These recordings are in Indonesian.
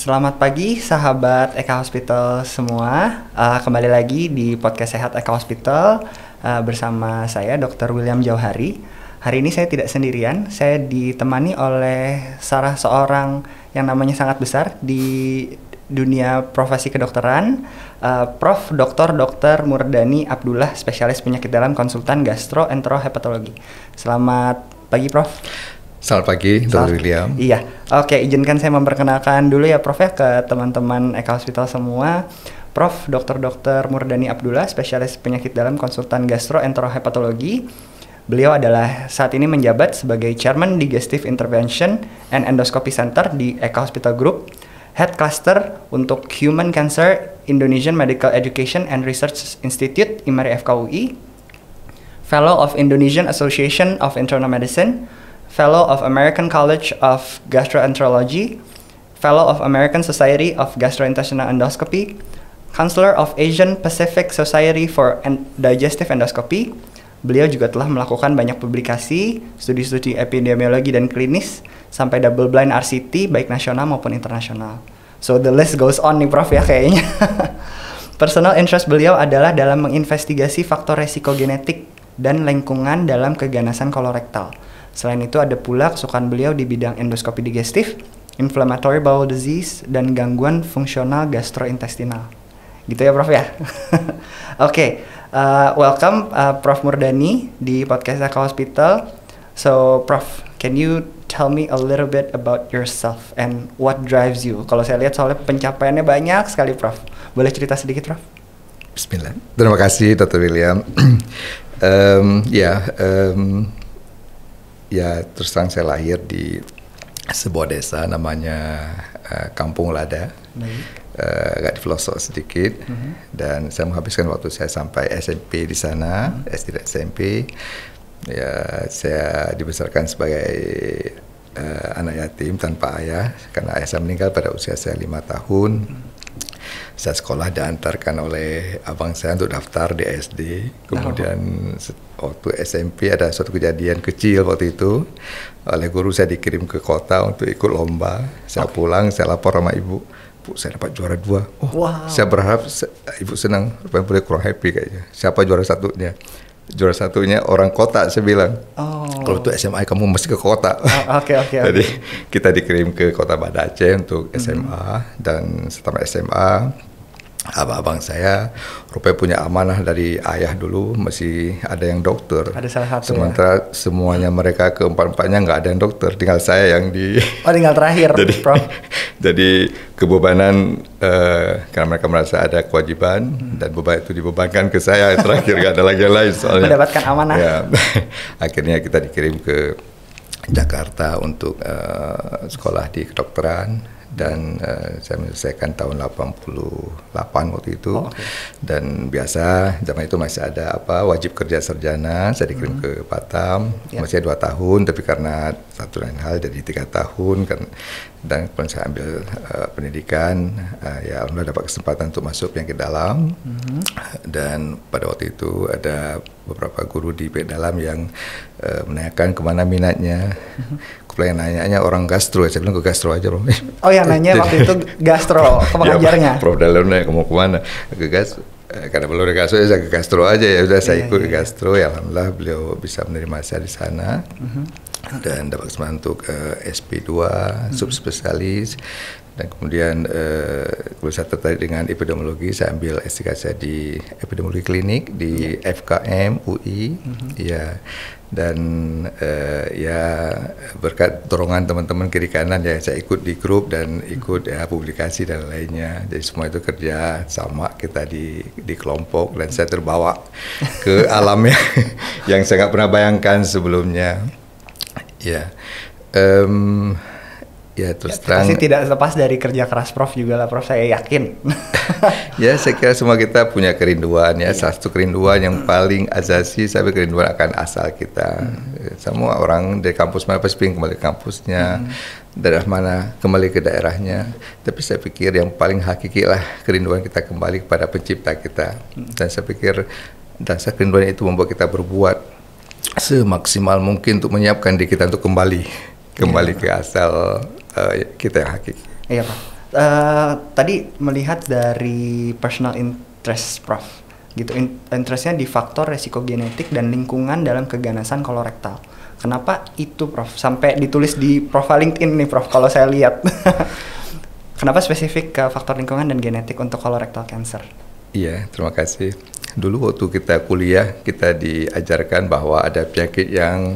Selamat pagi sahabat Eka Hospital semua. Kembali lagi di podcast Sehat Eka Hospital bersama saya Dr. William Jauhari. Hari ini saya tidak sendirian, saya ditemani oleh salah seorang yang namanya sangat besar di dunia profesi kedokteran, Prof. Dr. Murdani Abdullah, spesialis penyakit dalam, konsultan gastroenterohepatologi. Selamat pagi, Prof. Selamat pagi, Dr. William. Iya, oke, izinkan saya memperkenalkan dulu ya Prof ya ke teman-teman Eka Hospital semua. Prof. Dr. Murdani Abdullah, spesialis penyakit dalam, konsultan gastroenterohepatologi. Beliau adalah saat ini menjabat sebagai Chairman Digestive Intervention and Endoscopy Center di Eka Hospital Group, Head Cluster untuk Human Cancer Indonesian Medical Education and Research Institute IMARI FKUI, Fellow of Indonesian Association of Internal Medicine, Fellow of American College of Gastroenterology, Fellow of American Society of Gastrointestinal Endoscopy, Counselor of Asian Pacific Society for Digestive Endoscopy. Beliau juga telah melakukan banyak publikasi, studi-studi epidemiologi dan klinis, sampai double blind RCT baik nasional maupun internasional. So the list goes on nih Prof ya kayaknya. Personal interest beliau adalah dalam menginvestigasi faktor resiko genetik dan lingkungan dalam keganasan kolorektal. Selain itu ada pula kesukaan beliau di bidang endoskopi digestif, inflammatory bowel disease, dan gangguan fungsional gastrointestinal. Gitu ya Prof ya? Oke, welcome Prof Murdani di podcast Eka Hospital. So Prof, can you tell me a little bit about yourself and what drives you? Kalau saya lihat soalnya pencapaiannya banyak sekali Prof. Boleh cerita sedikit Prof? Bismillah. Terima kasih Dr. William. Ya, terus terang saya lahir di sebuah desa namanya Kampung Lada, agak di pelosok sedikit, dan saya menghabiskan waktu saya sampai SMP di sana, SD dan SMP. Ya, saya dibesarkan sebagai anak yatim tanpa ayah, karena ayah saya meninggal pada usia saya 5 tahun. Saya sekolah diantarkan oleh abang saya untuk daftar di SD. Kemudian waktu SMP ada suatu kejadian kecil waktu itu. Oleh guru saya dikirim ke kota untuk ikut lomba. Saya pulang, saya lapor sama ibu. Bu, saya dapat juara 2. Oh, wow. Saya berharap ibu senang. Rupanya boleh kurang happy kayaknya. Siapa juara satunya? Juara satunya orang kota, saya bilang. Oh. Kalau itu SMA kamu mesti ke kota. Oke. Jadi kita dikirim ke kota Banda Aceh untuk SMA, dan setelah SMA abang-abang saya rupanya punya amanah dari ayah dulu, masih ada yang dokter. Ada salah satu. Sementara semuanya mereka keempat-empatnya nggak ada yang dokter, tinggal saya yang di. Oh, tinggal terakhir, Prof. Jadi kebebanan karena mereka merasa ada kewajiban dan beban itu dibebankan ke saya terakhir, nggak ada lagi yang lain soalnya. Mendapatkan amanah. Ya. Akhirnya kita dikirim ke Jakarta untuk sekolah di kedokteran. Dan saya menyelesaikan tahun 88 waktu itu. Oh, okay. Dan biasa zaman itu masih ada wajib kerja sarjana. Saya dikirim ke Batam, masih 2 tahun, tapi karena satu lain hal jadi 3 tahun kan. Dan kemudian saya ambil pendidikan, ya alhamdulillah dapat kesempatan untuk masuk yang ke dalam. Dan pada waktu itu ada beberapa guru di dalam yang menanyakan kemana minatnya. Kemudian nanya orang gastro, saya bilang ke gastro aja Bro. Oh yang nanya waktu itu gastro ke pengajarnya. Ya, Prof Dalam nanya mau kemana? Ke gastro. Karena belum ada gastro, saya ke gastro aja ya. Udah saya ikut ke gastro, ya alhamdulillah beliau bisa menerima saya di sana. Dan dapat kesempatan untuk SP2 subspesialis, dan kemudian saya tertarik dengan epidemiologi. Saya ambil S3 saya di epidemiologi klinik di FKM UI, ya. Dan ya berkat dorongan teman-teman kiri kanan ya saya ikut di grup dan ikut ya publikasi dan lainnya. Jadi semua itu kerja sama kita di kelompok, dan saya terbawa ke alam yang saya nggak pernah bayangkan sebelumnya. Ya, ya terus terang. Pasti tidak lepas dari kerja keras Prof juga lah Prof, saya yakin. Ya, saya kira semua kita punya kerinduan ya. Satu kerinduan yang paling asasi, saya pikir kerinduan akan asal kita. Semua orang dari kampus mana pasti ingin kembali ke kampusnya, daerah mana kembali ke daerahnya. Tapi saya pikir yang paling hakiki lah kerinduan kita kembali kepada pencipta kita. Dan saya pikir dasar kerinduan itu membuat kita berbuat semaksimal mungkin untuk menyiapkan diri kita untuk kembali ke asal kita yang hakiki. Iya Pak. tadi melihat dari personal interest Prof, gitu, interestnya di faktor resiko genetik dan lingkungan dalam keganasan kolorektal. Kenapa itu Prof? Sampai ditulis di profil LinkedIn nih Prof, kalau saya lihat. Kenapa spesifik ke faktor lingkungan dan genetik untuk colorectal cancer? Iya, terima kasih. Dulu waktu kita kuliah, kita diajarkan bahwa ada penyakit yang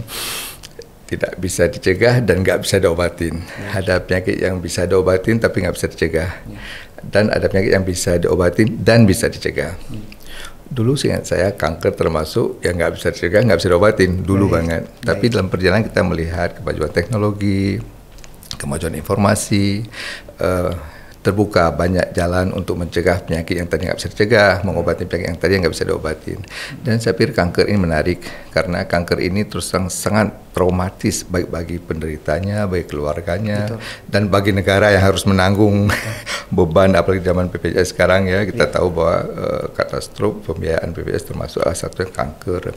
tidak bisa dicegah dan nggak bisa diobatin. Ada penyakit yang bisa diobatin tapi nggak bisa dicegah. Dan ada penyakit yang bisa diobatin dan bisa dicegah. Dulu seingat saya kanker termasuk yang nggak bisa dicegah, nggak bisa diobatin dulu banget. Tapi dalam perjalanan kita melihat kemajuan teknologi, kemajuan informasi, terbuka banyak jalan untuk mencegah penyakit yang tadi nggak bisa dicegah, mengobati penyakit yang tadi nggak bisa diobatin. Dan saya pikir kanker ini menarik karena kanker ini terus terang sangat traumatis baik bagi penderitanya, baik keluarganya, dan bagi negara yang harus menanggung beban apalagi zaman BPJS sekarang ya. Kita tahu bahwa katastrofe pembiayaan BPJS termasuk salah satu kanker.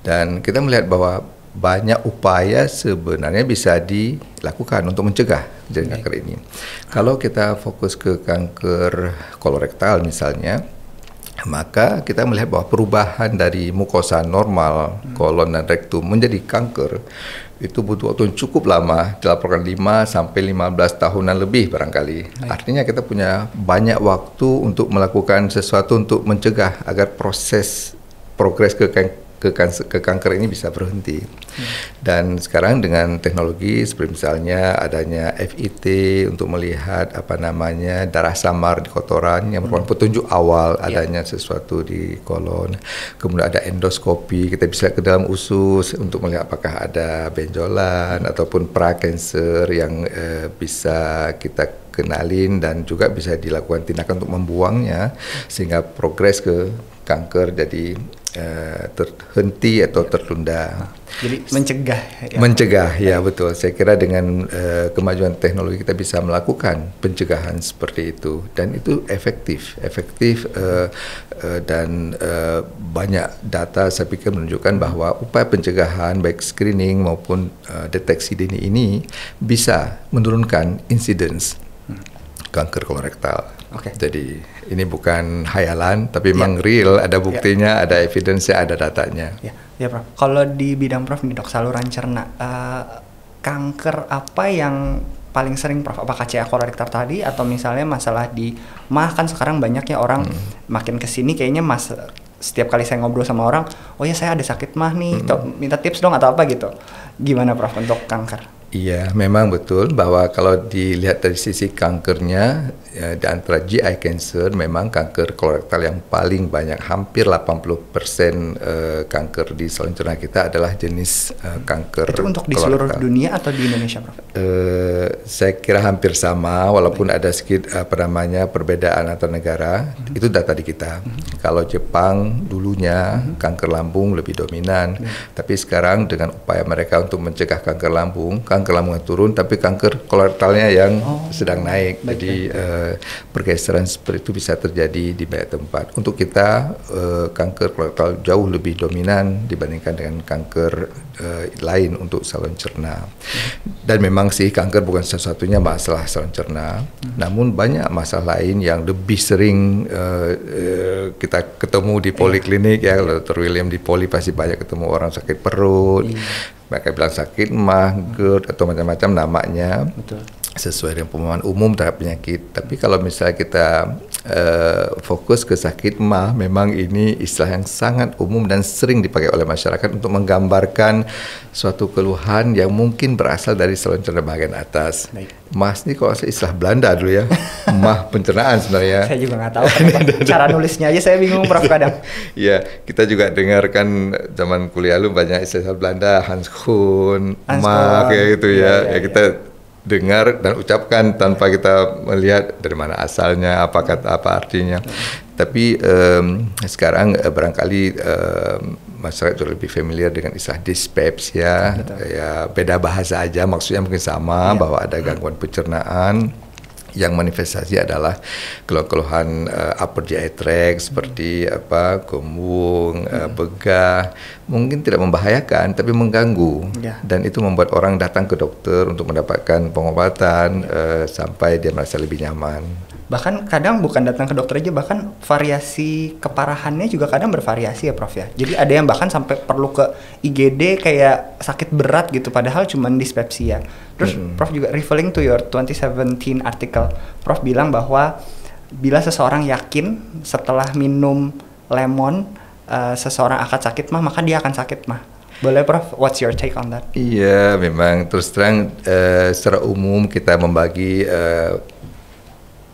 Dan kita melihat bahwa banyak upaya sebenarnya bisa dilakukan untuk mencegah kejadian kanker ini. Kalau kita fokus ke kanker kolorektal misalnya, maka kita melihat bahwa perubahan dari mukosa normal, kolon dan rektum menjadi kanker itu butuh waktu yang cukup lama, dilaporkan 5 sampai 15 tahunan lebih barangkali. Artinya kita punya banyak waktu untuk melakukan sesuatu untuk mencegah agar proses progres ke kanker ini bisa berhenti. Dan sekarang dengan teknologi seperti misalnya adanya FIT untuk melihat darah samar di kotoran yang merupakan petunjuk awal adanya sesuatu di kolon. Kemudian ada endoskopi, kita bisa ke dalam usus untuk melihat apakah ada benjolan ataupun prakancer yang bisa kita kenalin dan juga bisa dilakukan tindakan untuk membuangnya sehingga progres ke kanker jadi terhenti atau tertunda. Jadi mencegah. Ya. Mencegah, ya betul. Saya kira dengan kemajuan teknologi kita bisa melakukan pencegahan seperti itu dan itu efektif dan banyak data saya pikir menunjukkan bahwa upaya pencegahan baik screening maupun deteksi dini ini bisa menurunkan incidence kanker kolorektal. Jadi ini bukan hayalan, tapi memang real, ada buktinya, ada evidence-nya, ada datanya. Ya Prof. Kalau di bidang Prof nih dok, saluran cerna, kanker apa yang paling sering Prof? Apakah CA kolorektal tadi atau misalnya masalah di mah, kan sekarang banyak ya orang makin kesini kayaknya setiap kali saya ngobrol sama orang, oh ya saya ada sakit mah nih, minta tips dong atau apa gitu. Gimana Prof untuk kanker? Iya, memang betul bahwa kalau dilihat dari sisi kankernya, ya, di antara GI cancer memang kanker kolorektal yang paling banyak, hampir 80% kanker di saluran cerna kita adalah jenis kanker. Itu untuk di seluruh dunia atau di Indonesia, Prof? Saya kira hampir sama, walaupun ada sedikit perbedaan antar negara. Itu data di kita. Kalau Jepang dulunya kanker lambung lebih dominan, tapi sekarang dengan upaya mereka untuk mencegah kanker lambung lambungnya turun, tapi kanker kolorektalnya yang sedang naik. Jadi pergeseran seperti itu bisa terjadi di banyak tempat. Untuk kita kanker kolorektal jauh lebih dominan dibandingkan dengan kanker lain untuk saluran cerna. Dan memang sih kanker bukan satu-satunya masalah saluran cerna, namun banyak masalah lain yang lebih sering kita ketemu di poliklinik ya. Kalau Dr. William di poli pasti banyak ketemu orang sakit perut. Mereka bilang sakit mah, GERD atau macam-macam namanya. Betul. Sesuai dengan pemahaman umum terhadap penyakit. Tapi kalau misalnya kita fokus ke sakit mah, memang ini istilah yang sangat umum dan sering dipakai oleh masyarakat untuk menggambarkan suatu keluhan yang mungkin berasal dari saluran cerna bagian atas. Mas ini kalau istilah Belanda dulu ya, mah pencernaan sebenarnya. Saya juga nggak tahu cara nulisnya aja saya bingung Prof kadang. Ya, kita juga dengarkan zaman kuliah lu banyak istilah Belanda, Hans Kuhn, mah kayak gitu ya. Ya kita dengar dan ucapkan tanpa kita melihat dari mana asalnya, apa kata apa artinya. Tapi sekarang barangkali masyarakat sudah lebih familiar dengan istilah dyspepsia, ya beda bahasa aja, maksudnya mungkin sama bahwa ada gangguan pencernaan. Yang manifestasi adalah keluhan-keluhan upper GI tract seperti kembung, begah, mungkin tidak membahayakan tapi mengganggu, dan itu membuat orang datang ke dokter untuk mendapatkan pengobatan sampai dia merasa lebih nyaman. Bahkan kadang bukan datang ke dokter aja, bahkan variasi keparahannya juga kadang bervariasi ya Prof ya. Jadi ada yang bahkan sampai perlu ke IGD kayak sakit berat gitu padahal cuma dispepsia. Terus Prof juga referring to your 2017 article, Prof bilang bahwa bila seseorang yakin setelah minum lemon seseorang akan sakit mah, maka dia akan sakit mah. Boleh Prof, what's your take on that? Iya, memang terus terang secara umum kita membagi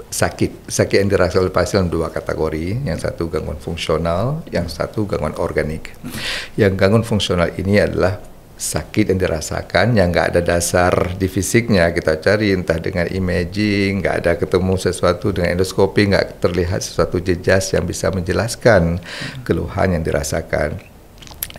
sakit yang dirasakan oleh pasien dalam dua kategori, yang satu gangguan fungsional, yang satu gangguan organik. Yang gangguan fungsional ini adalah sakit yang dirasakan yang nggak ada dasar di fisiknya, kita cari entah dengan imaging, nggak ada ketemu sesuatu dengan endoskopi, nggak terlihat sesuatu jejas yang bisa menjelaskan keluhan yang dirasakan.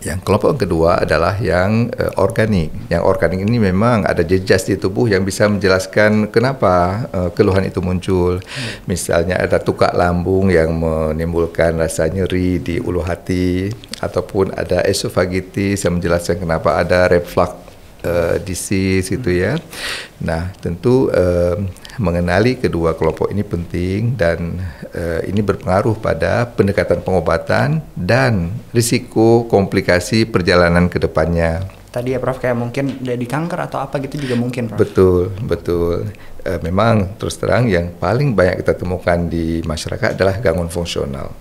Yang kelompok kedua adalah yang organik. Yang organik ini memang ada jejas di tubuh yang bisa menjelaskan kenapa keluhan itu muncul. Misalnya ada tukak lambung yang menimbulkan rasa nyeri di ulu hati, ataupun ada esofagitis yang menjelaskan kenapa ada reflux disease gitu ya. Nah, tentu mengenali kedua kelompok ini penting, dan ini berpengaruh pada pendekatan pengobatan dan risiko komplikasi perjalanan ke depannya. Tadi ya Prof, kayak mungkin jadi kanker atau apa gitu juga mungkin Prof. Betul. Memang terus terang yang paling banyak kita temukan di masyarakat adalah gangguan fungsional.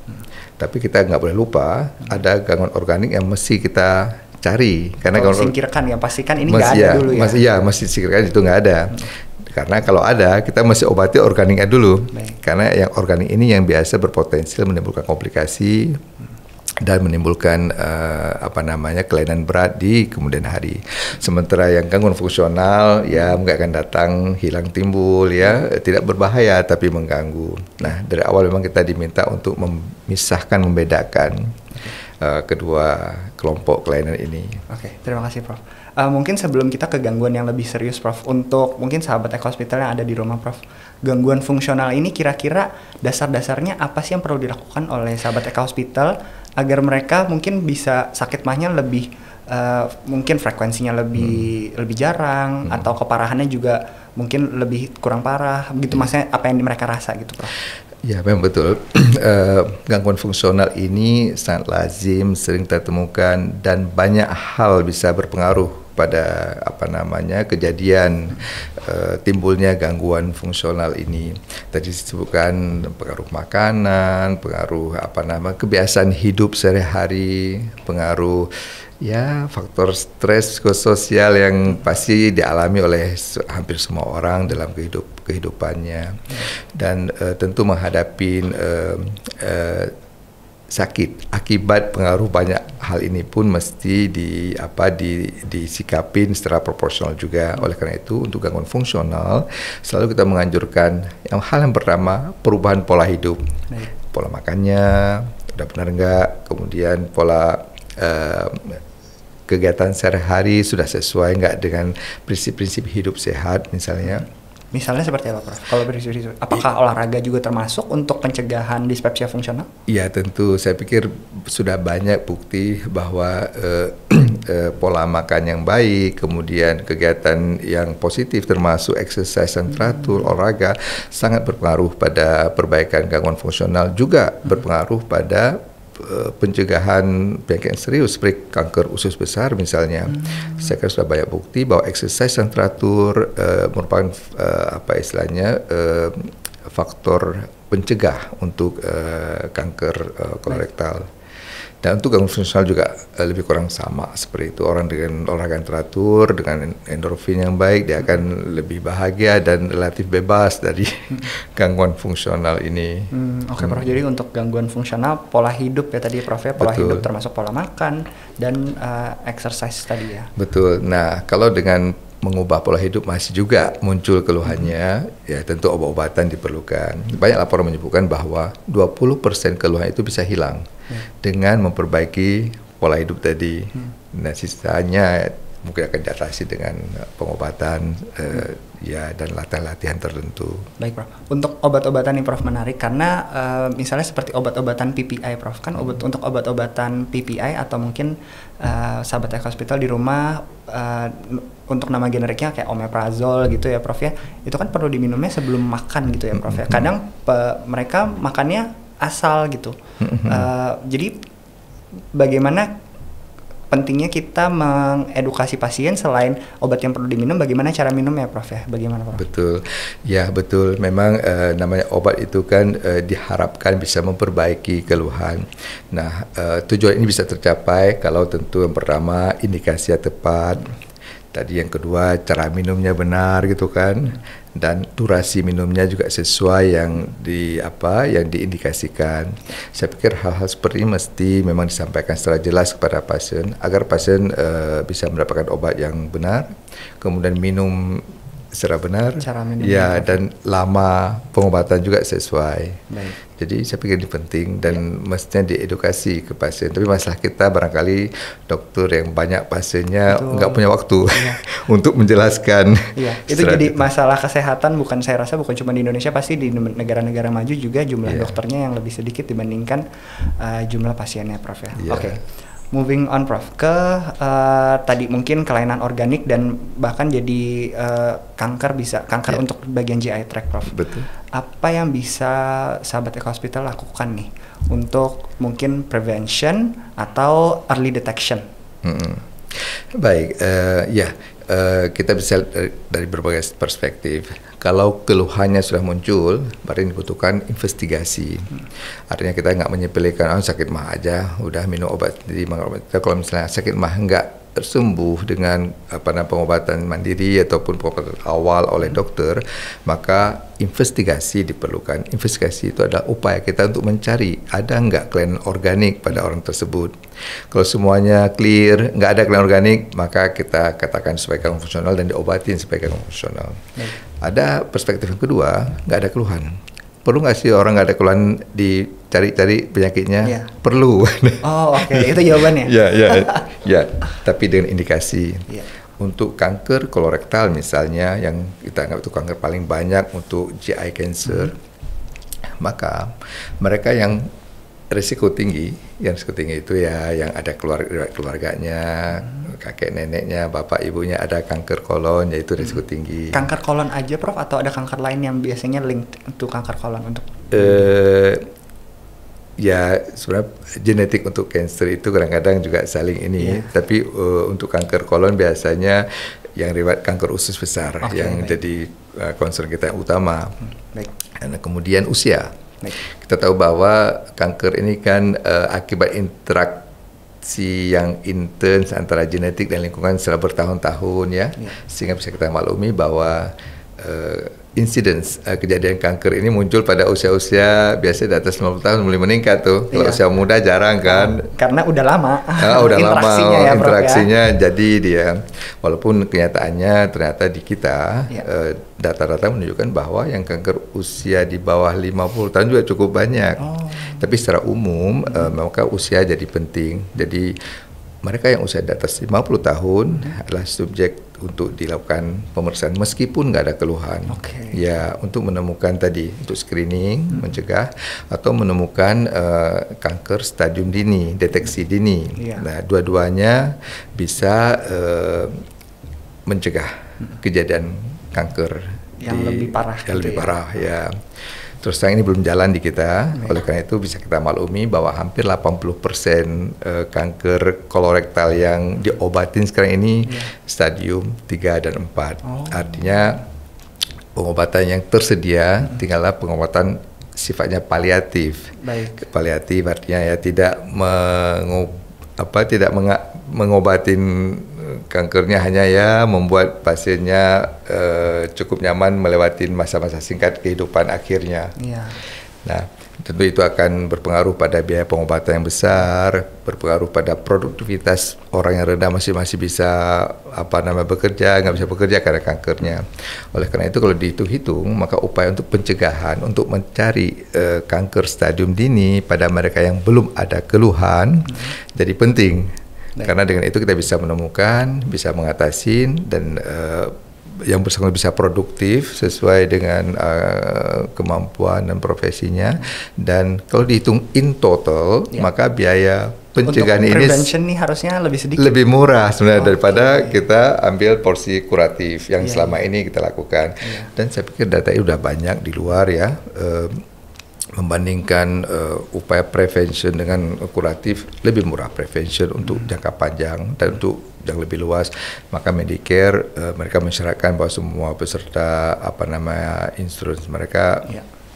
Tapi kita nggak boleh lupa ada gangguan organik yang mesti kita cari, karena kalau singkirkan ya, pastikan ini nggak ada dulu ya. Masih singkirkan, itu nggak ada. Karena kalau ada, kita mesti obati organiknya dulu. Karena yang organik ini yang biasa berpotensi menimbulkan komplikasi dan menimbulkan kelainan berat di kemudian hari. Sementara yang gangguan fungsional ya nggak akan datang, hilang timbul ya, tidak berbahaya tapi mengganggu. Nah, dari awal memang kita diminta untuk memisahkan, membedakan kedua kelompok kelainan ini. Oke, terima kasih Prof. Mungkin sebelum kita ke gangguan yang lebih serius Prof, untuk mungkin sahabat Eko Hospital yang ada di rumah Prof, gangguan fungsional ini kira-kira dasar-dasarnya apa sih yang perlu dilakukan oleh sahabat Eko Hospital agar mereka mungkin bisa sakit mahnya lebih mungkin frekuensinya lebih jarang, atau keparahannya juga mungkin lebih kurang parah gitu, maksudnya apa yang mereka rasa gitu Prof? Ya, memang betul. Gangguan fungsional ini sangat lazim, sering kita temukan, dan banyak hal bisa berpengaruh pada kejadian timbulnya gangguan fungsional ini. Tadi disebutkan pengaruh makanan, pengaruh kebiasaan hidup sehari-hari, pengaruh faktor stres psikososial yang pasti dialami oleh hampir semua orang dalam kehidupannya, dan tentu menghadapi sakit akibat pengaruh banyak hal ini pun mesti disikapin secara proporsional juga. Oleh karena itu, untuk gangguan fungsional selalu kita menganjurkan hal yang pertama, perubahan pola hidup. Pola makannya udah benar enggak, kemudian pola kegiatan sehari-hari sudah sesuai nggak dengan prinsip-prinsip hidup sehat misalnya. Misalnya seperti apa Prof? Kalau prinsip-prinsip, apakah olahraga juga termasuk untuk pencegahan dispepsia fungsional? Iya, tentu. Saya pikir sudah banyak bukti bahwa pola makan yang baik, kemudian kegiatan yang positif termasuk exercise yang teratur, olahraga, sangat berpengaruh pada perbaikan gangguan fungsional, juga berpengaruh pada pencegahan penyakit yang serius seperti kanker usus besar misalnya. Saya kira sudah banyak bukti bahwa exercise yang teratur merupakan faktor pencegah untuk kanker kolorektal. Dan untuk gangguan fungsional juga lebih kurang sama seperti itu. Orang dengan olahraga yang teratur, dengan endorfin yang baik, dia akan lebih bahagia dan relatif bebas dari gangguan fungsional ini. Oke Prof, jadi untuk gangguan fungsional pola hidup ya tadi Prof ya, pola hidup termasuk pola makan dan exercise tadi ya. Betul. Nah, kalau dengan mengubah pola hidup masih juga muncul keluhannya, ya tentu obat-obatan diperlukan. Banyak laporan menyebutkan bahwa 20% keluhan itu bisa hilang dengan memperbaiki pola hidup tadi. Nah, sisanya mungkin akan diatasi dengan pengobatan ya dan latihan-latihan tertentu. Baik Prof. Untuk obat-obatan nih Prof menarik karena misalnya seperti obat-obatan PPI Prof kan untuk obat-obatan PPI atau mungkin sahabat Eko Hospital di rumah untuk nama generiknya kayak omeprazol gitu ya Prof ya, itu kan perlu diminumnya sebelum makan gitu ya Prof ya. Kadang mereka makannya asal gitu. Jadi bagaimana pentingnya kita mengedukasi pasien selain obat yang perlu diminum, bagaimana cara minumnya Prof ya? Bagaimana Prof? Betul, ya betul. Memang namanya obat itu kan diharapkan bisa memperbaiki keluhan. Nah, tujuan ini bisa tercapai kalau tentu yang pertama indikasi yang tepat. Tadi yang kedua cara minumnya benar gitu kan, dan durasi minumnya juga sesuai yang diindikasikan. Saya pikir hal-hal seperti ini mesti memang disampaikan secara jelas kepada pasien agar pasien bisa mendapatkan obat yang benar, kemudian minum secara benar, ya, dan lama pengobatan juga sesuai. Baik. Jadi saya pikir ini penting dan mestinya diedukasi ke pasien. Tapi masalah kita barangkali dokter yang banyak pasiennya nggak punya waktu untuk menjelaskan. Iya, itu jadi masalah kesehatan saya rasa bukan cuma di Indonesia, pasti di negara-negara maju juga jumlah dokternya yang lebih sedikit dibandingkan jumlah pasiennya Prof ya. Oke. Moving on Prof ke tadi mungkin kelainan organik dan bahkan jadi kanker untuk bagian GI tract Prof. Betul. Apa yang bisa sahabat Eko Hospital lakukan nih untuk mungkin prevention atau early detection? Baik, kita bisa dari berbagai perspektif. Kalau keluhannya sudah muncul, berarti dibutuhkan investigasi. Artinya kita nggak menyepelekan, sakit mah aja, udah minum obat sendiri. Kalau misalnya sakit mah nggak tersembuh dengan pengobatan mandiri ataupun pengobatan awal oleh dokter, maka investigasi diperlukan. Investigasi itu adalah upaya kita untuk mencari ada nggak kelainan organik pada orang tersebut. Kalau semuanya clear, nggak ada kelainan organik, maka kita katakan sebagai kanker fungsional dan diobatin sebagai kanker fungsional. Ada perspektif yang kedua, nggak ada keluhan. Perlu nggak sih orang nggak ada keluhan dicari-cari penyakitnya? Perlu. Oh oke. Itu jawabannya. Ya. Tapi dengan indikasi. Untuk kanker kolorektal misalnya, yang kita anggap itu kanker paling banyak untuk GI cancer, maka mereka yang risiko tinggi itu ya yang ada keluarganya, kakek neneknya, bapak ibunya ada kanker kolon, yaitu risiko tinggi. Kanker kolon aja Prof atau ada kanker lain yang biasanya linked untuk kanker kolon untuk? Ya sebenarnya genetik untuk kanker itu kadang-kadang juga saling ini, tapi untuk kanker kolon biasanya yang riwayat kanker usus besar yang jadi concern kita yang utama. Dan kemudian usia. Kita tahu bahwa kanker ini kan akibat interaksi yang intens antara genetik dan lingkungan setelah bertahun-tahun ya, sehingga bisa kita maklumi bahwa incidence kejadian kanker ini muncul pada usia-usia biasa di atas 50 tahun mulai meningkat tuh. Kalau usia muda jarang kan. Karena udah lama. Interaksinya jadi dia. Walaupun kenyataannya ternyata di kita data-data menunjukkan bahwa yang kanker usia di bawah 50 tahun juga cukup banyak. Tapi secara umum maka usia jadi penting. Jadi mereka yang usia di atas 50 tahun adalah subjek untuk dilakukan pemeriksaan meskipun nggak ada keluhan. Ya, untuk menemukan tadi, untuk screening, mencegah, atau menemukan kanker stadium dini, deteksi dini. Nah, dua-duanya bisa mencegah kejadian kanker yang lebih parah. Yang lebih parah, ya. Terus terang ini belum jalan di kita, oleh karena itu bisa kita maklumi bahwa hampir 80% kanker kolorektal yang diobatin sekarang ini stadium 3 dan 4. Artinya pengobatan yang tersedia tinggallah pengobatan sifatnya paliatif. Paliatif artinya ya tidak mengobatin kankernya, hanya ya membuat pasiennya cukup nyaman melewati masa-masa singkat kehidupan akhirnya. Nah, tentu itu akan berpengaruh pada biaya pengobatan yang besar, berpengaruh pada produktivitas orang yang rendah masih bisa bekerja, nggak bisa bekerja karena kankernya. Oleh karena itu kalau dihitung, maka upaya untuk pencegahan, untuk mencari kanker stadium dini pada mereka yang belum ada keluhan jadi penting. Karena dengan itu kita bisa menemukan, bisa mengatasi, dan yang bersangkutan bisa produktif sesuai dengan kemampuan dan profesinya. Dan kalau dihitung in total, maka biaya pencegahan ini prevention nih harusnya lebih sedikit, lebih murah sebenarnya daripada kita ambil porsi kuratif yang selama ini kita lakukan. Dan saya pikir data ini udah banyak di luar ya, membandingkan upaya prevention dengan kuratif, lebih murah prevention untuk jangka panjang dan untuk yang lebih luas. Maka Medicare mereka mensyaratkan bahwa semua peserta insurance mereka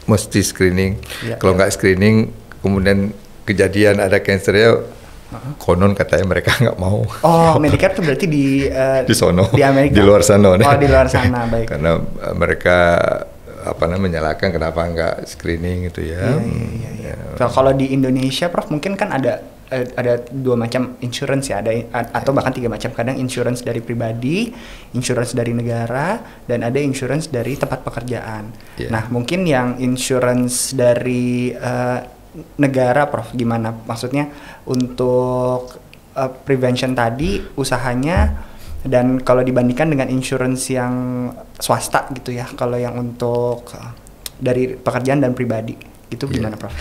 mesti screening. Kalau nggak screening kemudian kejadian ada cancernya, konon katanya mereka nggak mau. Oh, Medicare tuh berarti di sono, di Amerika, di luar sana. Oh, di luar sana, baik. Karena mereka menyalahkan kenapa nggak screening gitu ya. Kalau di Indonesia, Prof, mungkin kan ada 2 macam insurance ya, atau bahkan 3 macam. Kadang insurance dari pribadi, insurance dari negara, dan ada insurance dari tempat pekerjaan. Nah, mungkin yang insurance dari negara, Prof, gimana? Maksudnya untuk prevention tadi usahanya, dan kalau dibandingkan dengan insurance yang swasta gitu ya, kalau yang untuk dari pekerjaan dan pribadi itu gimana, Prof?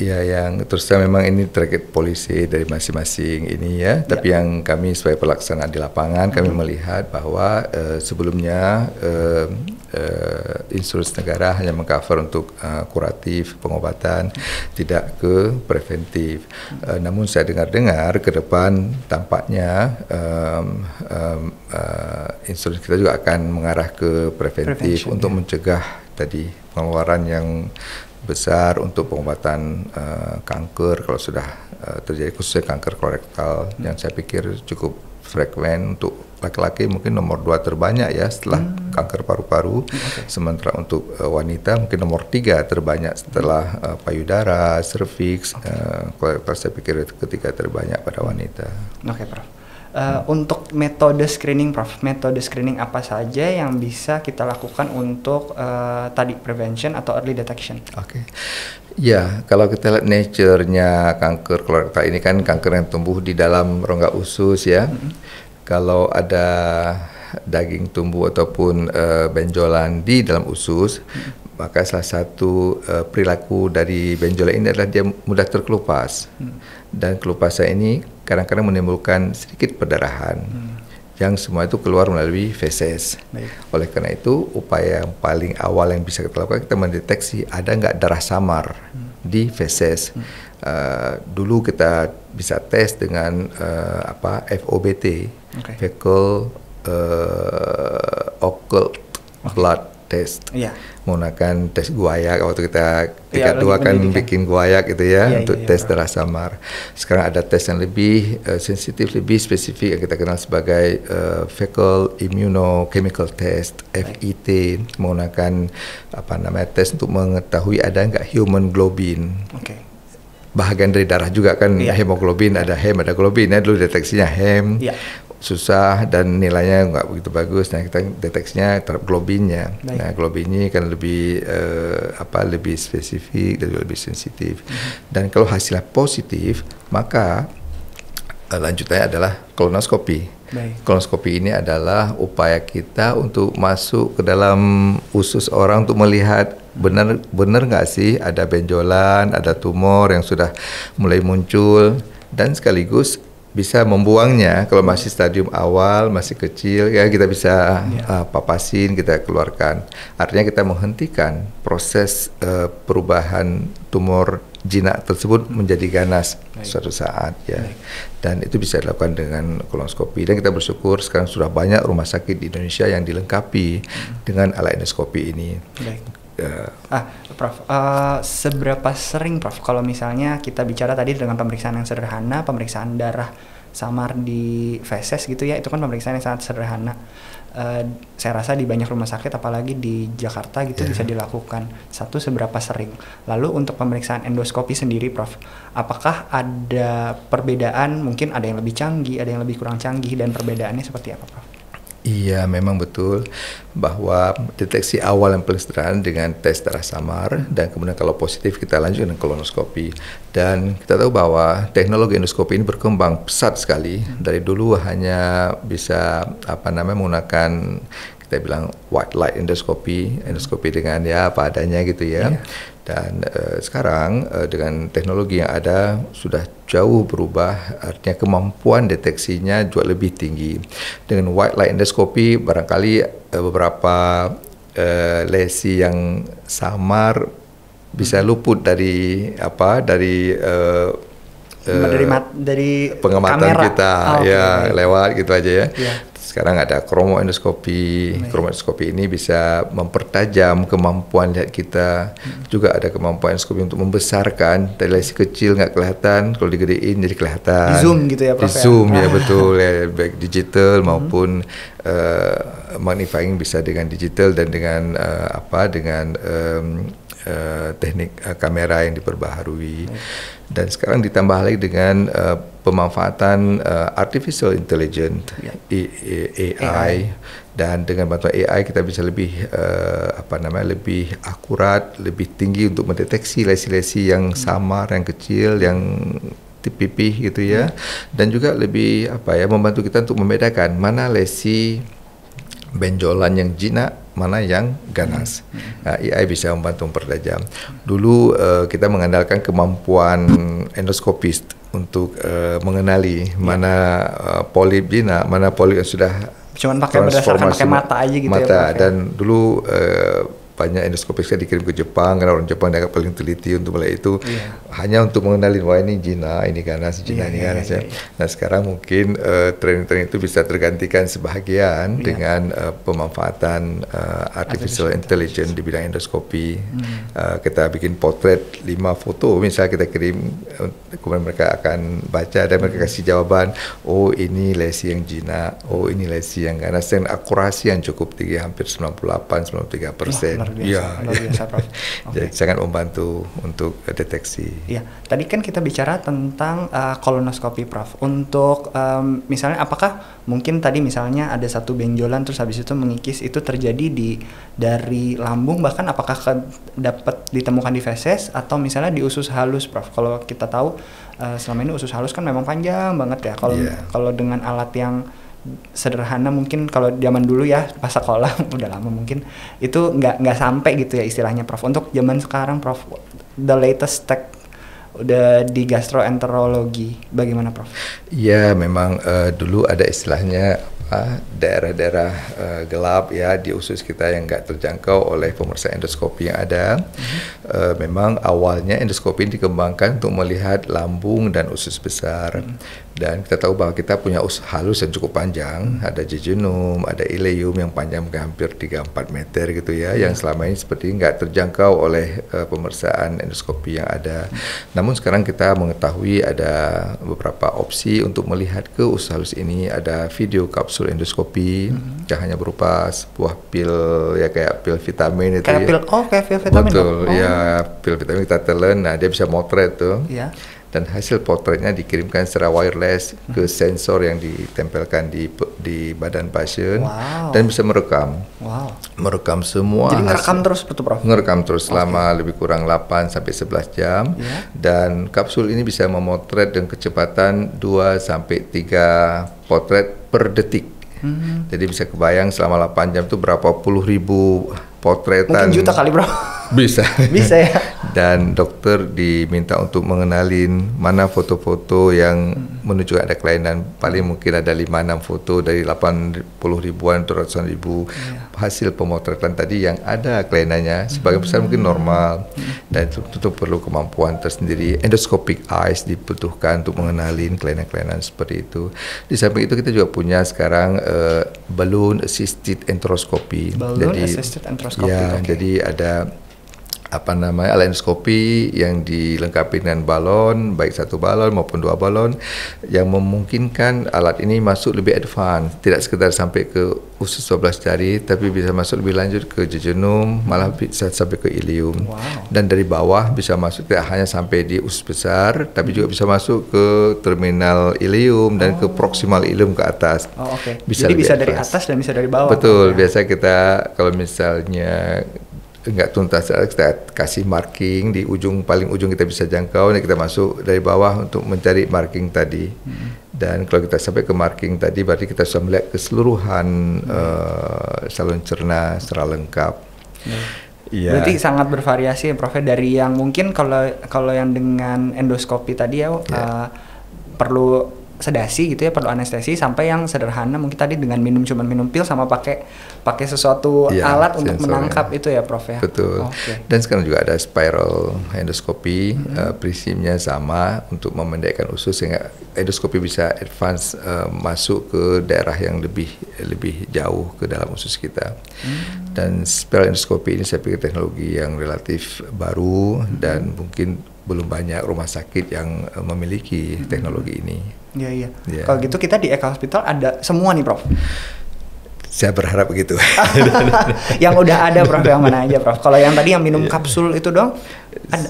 Ya, yang terus terang memang ini terkait polisi dari masing-masing ini ya. Tapi yang kami sebagai pelaksanaan di lapangan, kami melihat bahwa sebelumnya insurans negara hanya mengcover untuk kuratif, pengobatan, tidak ke preventif. Namun saya dengar-dengar ke depan tampaknya insurans kita juga akan mengarah ke preventif untuk mencegah tadi pengeluaran yang besar untuk pengobatan kanker kalau sudah terjadi, khususnya kanker kolorektal yang saya pikir cukup frekuen untuk laki-laki, mungkin nomor 2 terbanyak ya setelah kanker paru-paru. Sementara untuk wanita mungkin nomor 3 terbanyak setelah payudara, serviks. Kolorektal saya pikir itu ketiga terbanyak pada wanita. Oke, Prof. Untuk metode screening, Prof, metode screening apa saja yang bisa kita lakukan untuk tadi prevention atau early detection? Ya, kalau kita lihat nature-nya kanker kolorektal ini kan kanker yang tumbuh di dalam rongga usus ya. Kalau ada daging tumbuh ataupun benjolan di dalam usus, maka salah satu perilaku dari benjolan ini adalah dia mudah terkelupas. Dan kelupasan ini kadang-kadang menimbulkan sedikit perdarahan. Yang semua itu keluar melalui feses. Oleh karena itu, upaya yang paling awal yang bisa kita lakukan, kita mendeteksi ada nggak darah samar di feses. Dulu kita bisa tes dengan FOBT, fecal occult blood test. Menggunakan tes guayak, waktu kita tingkat 2 kan bikin guayak gitu ya, untuk tes darah samar. Sekarang ada tes yang lebih sensitif, lebih spesifik yang kita kenal sebagai fecal immunochemical test, FET, menggunakan tes untuk mengetahui ada nggak human globin. Bahagian dari darah juga kan, hemoglobin, ada hem, ada globin ya. Dulu deteksinya hem. Susah dan nilainya nggak begitu bagus. Nah, kita deteksinya terhadap globinnya. Nah, globin ini kan lebih lebih spesifik dan lebih sensitif. Dan kalau hasilnya positif, maka lanjutannya adalah kolonoskopi. Kolonoskopi ini adalah upaya kita untuk masuk ke dalam usus orang untuk melihat benar nggak sih ada benjolan, ada tumor yang sudah mulai muncul, dan sekaligus bisa membuangnya. Kalau masih stadium awal, masih kecil ya, kita bisa papasin, kita keluarkan. Artinya kita menghentikan proses perubahan tumor jinak tersebut menjadi ganas suatu saat ya. Dan itu bisa dilakukan dengan kolonoskopi. Dan kita bersyukur sekarang sudah banyak rumah sakit di Indonesia yang dilengkapi dengan alat endoskopi ini. Prof, seberapa sering, Prof, kalau misalnya kita bicara tadi dengan pemeriksaan yang sederhana, pemeriksaan darah samar di feses gitu ya, itu kan pemeriksaan yang sangat sederhana. Saya rasa di banyak rumah sakit, apalagi di Jakarta gitu, bisa dilakukan. Seberapa sering? Lalu untuk pemeriksaan endoskopi sendiri, Prof, apakah ada perbedaan? Mungkin ada yang lebih canggih, ada yang lebih kurang canggih, dan perbedaannya seperti apa, Prof? Iya, memang betul bahwa deteksi awal yang paling sederhana dengan tes darah samar dan kemudian kalau positif kita lanjut dengan kolonoskopi. Dan kita tahu bahwa teknologi endoskopi ini berkembang pesat sekali. Dari dulu hanya bisa menggunakan kita bilang white light endoskopi dengan ya apa adanya gitu ya. Dan sekarang dengan teknologi yang ada sudah jauh berubah, artinya kemampuan deteksinya juga lebih tinggi. Dengan white light endoscopy barangkali beberapa lesi yang samar bisa luput dari pengamatan kamera. kita lewat gitu aja ya. Sekarang ada kromoendoskopi. Kromoendoskopi ini bisa mempertajam kemampuan lihat kita. Juga ada kemampuan endoskopi untuk membesarkan dari lesi kecil nggak kelihatan, kalau digedein jadi kelihatan. Di zoom gitu ya, Prof. Di zoom ya betul ya, baik digital maupun magnifying bisa dengan digital dan dengan teknik kamera yang diperbaharui. Dan sekarang ditambah lagi dengan pemanfaatan artificial intelligence AI. Dan dengan bantuan AI kita bisa lebih lebih akurat, lebih tinggi untuk mendeteksi lesi-lesi yang samar, yang kecil, yang pipih gitu ya. Dan juga lebih membantu kita untuk membedakan mana lesi benjolan yang jinak, mana yang ganas. AI bisa membantu mempertajam. Dulu kita mengandalkan kemampuan endoskopis untuk mengenali mana polip jinak, mana polip yang sudah cuman berdasarkan pakai mata aja gitu ya. Dan dulu banyak endoskopis yang dikirim ke Jepang karena orang Jepang dianggap paling teliti untuk melihat itu, hanya untuk mengenali wah ini jinak, ini ganas, jinak ini ganas ya. Nah sekarang mungkin tren-tren itu bisa tergantikan sebahagian dengan pemanfaatan artificial intelligence di bidang endoskopi. Kita bikin potret 5 foto, misalnya kita kirim, kemudian mereka akan baca dan mereka kasih jawaban, oh ini lesi yang jinak, oh ini lesi yang ganas, dan akurasi yang cukup tinggi, hampir 98-93%. Luar biasa, Prof. Jadi sangat membantu untuk deteksi. Iya, tadi kan kita bicara tentang kolonoskopi, Prof. Untuk misalnya apakah mungkin tadi misalnya ada satu benjolan terus habis itu mengikis, itu terjadi dari lambung, bahkan apakah dapat ditemukan di feses atau misalnya di usus halus, Prof. Kalau kita tahu selama ini usus halus kan memang panjang banget ya. Kalau dengan alat yang sederhana mungkin kalau zaman dulu ya pas sekolah udah lama mungkin itu nggak sampai gitu ya istilahnya, Prof. Untuk zaman sekarang, Prof, the latest tech udah di gastroenterologi bagaimana, Prof? Ya memang dulu ada istilahnya daerah-daerah gelap ya di usus kita yang nggak terjangkau oleh pemeriksaan endoskopi yang ada. Memang awalnya endoskopi dikembangkan untuk melihat lambung dan usus besar. Dan kita tahu bahwa kita punya usus halus yang cukup panjang, ada jejunum, ada ileum yang panjang hampir 3-4 meter gitu ya, yang selama ini seperti nggak terjangkau oleh pemeriksaan endoskopi yang ada. Namun sekarang kita mengetahui ada beberapa opsi untuk melihat ke usus halus ini. Ada video kapsul endoskopi yang hanya berupa sebuah pil ya, kayak pil vitamin itu kayak ya. Kayak pil vitamin. Betul, ya pil vitamin kita telan, nah dia bisa motret tuh. Iya. Dan hasil potretnya dikirimkan secara wireless ke sensor yang ditempelkan di badan pasien dan bisa merekam. Merekam semua. Jadi ngerekam terus betul, Prof? Ngerekam terus selama lebih kurang 8 sampai 11 jam. Dan kapsul ini bisa memotret dengan kecepatan 2 sampai 3 potret per detik. Jadi bisa kebayang selama 8 jam itu berapa puluh ribu potretan. Mungkin juta kali, Bro. Bisa. Bisa ya. Dan dokter diminta untuk mengenalin mana foto-foto yang menunjukkan ada kelainan. Paling mungkin ada 5-6 foto dari 80 ribuan atau ratusan ribu hasil pemotretan tadi yang ada kelainannya. Sebagian besar mungkin normal. Dan itu tentu perlu kemampuan tersendiri. Endoscopic eyes dibutuhkan untuk mengenalin kelainan-kelainan seperti itu. Di samping itu kita juga punya sekarang balloon assisted enteroscopy. Balloon assisted enteroscopy. Ya, jadi ada alat endoskopi yang dilengkapi dengan balon, baik satu balon maupun dua balon, yang memungkinkan alat ini masuk lebih advance, tidak sekedar sampai ke usus 12 jari, tapi bisa masuk lebih lanjut ke jejunum, malah bisa sampai ke ilium. Dan dari bawah bisa masuk tidak hanya sampai di usus besar, tapi juga bisa masuk ke terminal ilium dan ke proximal ilium ke atas. Jadi bisa dari atas dan bisa dari bawah. Betul, biasa kita kalau misalnya enggak tuntas, kita kasih marking di paling ujung kita bisa jangkau, dan kita masuk dari bawah untuk mencari marking tadi. Dan kalau kita sampai ke marking tadi, berarti kita sudah melihat keseluruhan saluran cerna secara lengkap. Berarti sangat bervariasi ya Prof, dari yang mungkin kalau yang dengan endoskopi tadi ya perlu sedasi gitu ya, perlu anestesi, sampai yang sederhana mungkin tadi dengan cuman minum pil sama pakai sesuatu alat untuk menangkap itu ya Prof ya. Betul. Dan sekarang juga ada spiral endoskopi, prinsipnya sama untuk memendekkan usus sehingga endoskopi bisa advance masuk ke daerah yang lebih jauh ke dalam usus kita. Dan spiral endoskopi ini saya pikir teknologi yang relatif baru dan mungkin belum banyak rumah sakit yang memiliki teknologi ini. Iya. Kalau gitu kita di Eka Hospital ada semua nih Prof. Saya berharap begitu. Yang udah ada Prof, yang mana aja Prof? Kalau yang tadi yang minum kapsul itu dong,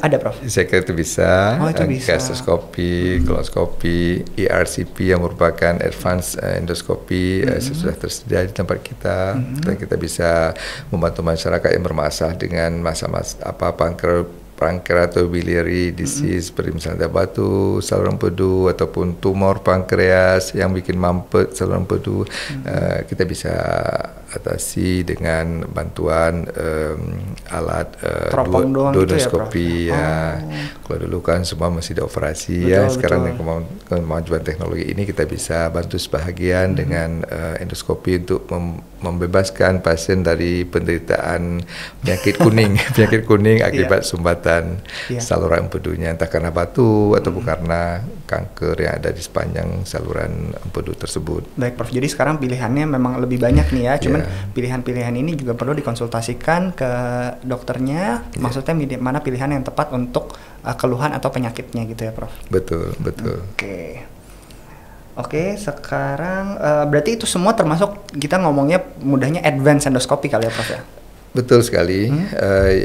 ada Prof? Saya kira itu bisa. Itu bisa. Gastroskopi, koloskopi, ERCP yang merupakan advanced endoskopi sudah tersedia di tempat kita. Dan kita bisa membantu masyarakat yang bermasalah dengan pankreatobiliary disease, seperti misalnya batu, saluran empedu, ataupun tumor pankreas yang bikin mampet saluran empedu. Kita bisa atasi dengan bantuan alat duodenoscopi ya. Kalau dulu kan semua masih dioperasi ya. Sekarang dengan kemajuan teknologi ini kita bisa bantu sebahagian dengan endoskopi untuk membebaskan pasien dari penderitaan penyakit kuning akibat sumbatan saluran empedunya, entah karena batu ataupun karena kanker yang ada di sepanjang saluran empedu tersebut. Baik Prof, jadi sekarang pilihannya memang lebih banyak nih ya, cuman pilihan-pilihan ini juga perlu dikonsultasikan ke dokternya, maksudnya mana pilihan yang tepat untuk keluhan atau penyakitnya gitu ya Prof? Betul. Oke, sekarang berarti itu semua termasuk kita ngomongnya mudahnya advance endoskopi kali ya Prof ya? Betul sekali.